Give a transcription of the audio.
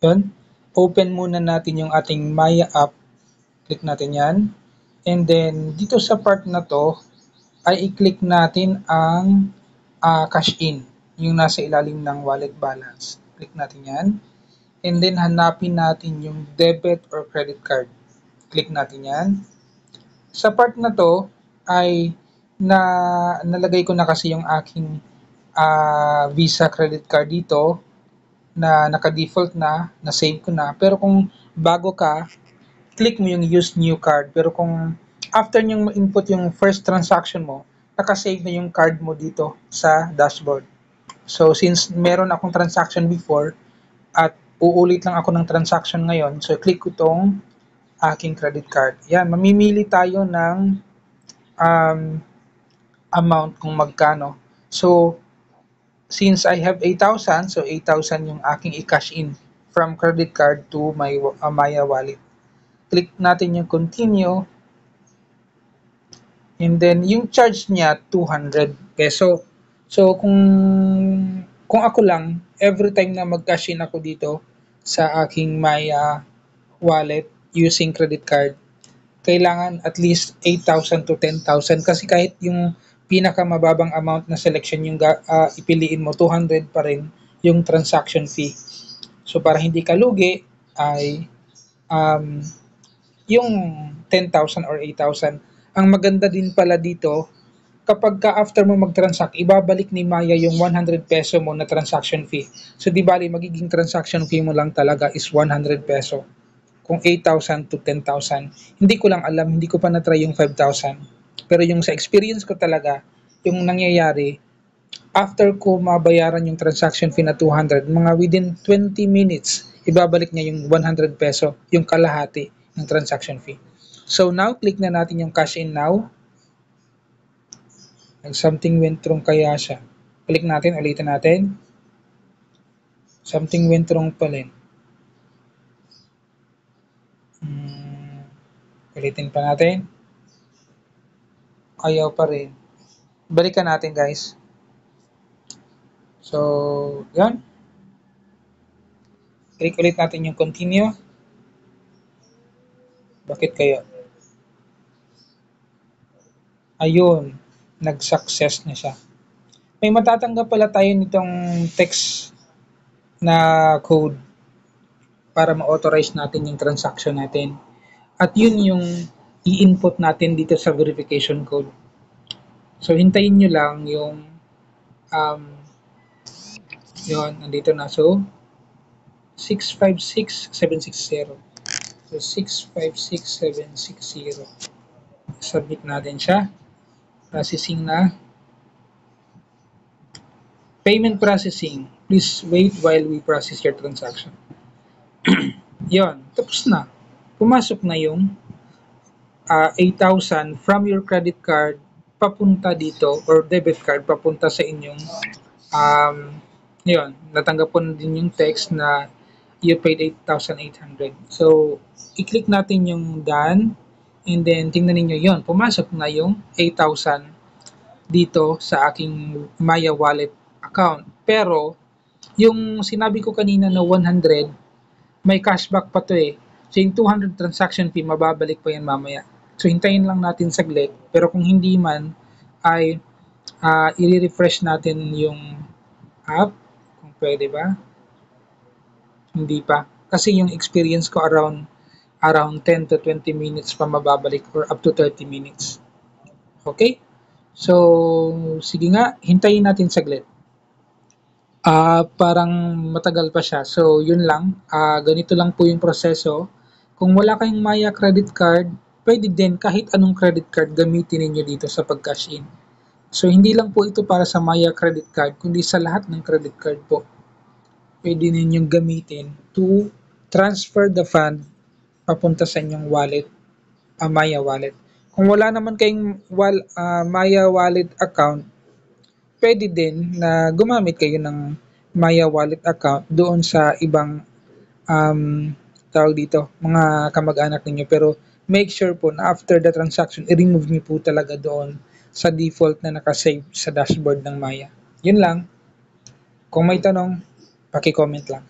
Yun. Open muna natin yung ating Maya app. Click natin yan. And then, dito sa part na to, ay i-click natin ang cash in. Yung nasa ilalim ng wallet balance. Click natin yan. And then, hanapin natin yung debit or credit card. Click natin yan. Sa part na to, ay nalagay ko na kasi yung aking Visa credit card dito na naka-default na save ko na. Pero kung bago ka, click mo yung use new card. Pero kung after nyong ma-input yung first transaction mo, naka-save na yung card mo dito sa dashboard. So since meron akong transaction before at uulit lang ako ng transaction ngayon, so click ko tong aking credit card. Yan, mamimili tayo ng amount kung magkano. So since I have 8,000, so 8,000 yung aking i-cash in from credit card to my Maya wallet. Click natin yung continue. And then yung charge niya 200 peso. So kung ako lang, every time na mag-cash in ako dito sa aking Maya wallet using credit card, kailangan at least 8,000 to 10,000 kasi kahit yung pinakamababang amount na selection yung ipiliin mo, 200 pa rin yung transaction fee. So para hindi ka lugi ay yung 10,000 or 8,000. Ang maganda din pala dito, kapag ka after mo mag-transact, ibabalik ni Maya yung 100 peso mo na transaction fee. So di bali magiging transaction fee mo lang talaga is 100 peso. Kung 8,000 to 10,000. Hindi ko lang alam, hindi ko pa na-try yung 5,000. Pero yung sa experience ko talaga, yung nangyayari, after ko mabayaran yung transaction fee na 200, mga within 20 minutes, ibabalik niya yung 100 peso, yung kalahati ng transaction fee. So now, click na natin yung cash in now. Something went wrong kaya siya. Click natin, ulitin natin. Something went wrong pala. Ulitin pa natin. Ayaw pa rin. Balikan natin guys. So, yan. Click ulit natin yung continue. Bakit kaya? Ayun. Nag-success na siya. May matatanggap pala tayo nitong text na code para ma-authorize natin yung transaction natin. At yun yung i-input natin dito sa verification code. So, hintayin nyo lang yung yun, nandito na. So, 656760. So, 656760. Submit natin siya. Processing na. Payment processing. Please wait while we process your transaction. Yun, tapos na. Pumasok na yung 8,000 from your credit card papunta dito or debit card papunta sa inyong yun, natanggap ko din yung text na you paid 8,800. So, i-click natin yung done and then tingnan niyo yun, pumasok na yung 8,000 dito sa aking Maya wallet account. Pero, yung sinabi ko kanina na 100, may cashback pa to eh. So, yung 200 transaction fee, mababalik pa yan mamaya. So, hintayin lang natin saglit. Pero kung hindi man, ay i-refresh natin yung app. Kung pwede ba? Hindi pa. Kasi yung experience ko around 10 to 20 minutes pa mababalik or up to 30 minutes. Okay? So, sige nga, hintayin natin saglit. Parang matagal pa siya. So, yun lang. Ganito lang po yung proseso. Kung wala kayong Maya credit card, pwede din kahit anong credit card gamitin niyo dito sa pag-cash in. So, hindi lang po ito para sa Maya credit card, kundi sa lahat ng credit card po. Pwede ninyong gamitin to transfer the fund papunta sa inyong wallet, Maya wallet. Kung wala naman kayong Maya wallet account, pwede din na gumamit kayo ng Maya wallet account doon sa ibang tawag dito, mga kamag-anak ninyo. Pero make sure po na after the transaction, i-remove niyo po talaga doon sa default na nakasave sa dashboard ng Maya. Yun lang. Kung may tanong, paki-comment lang.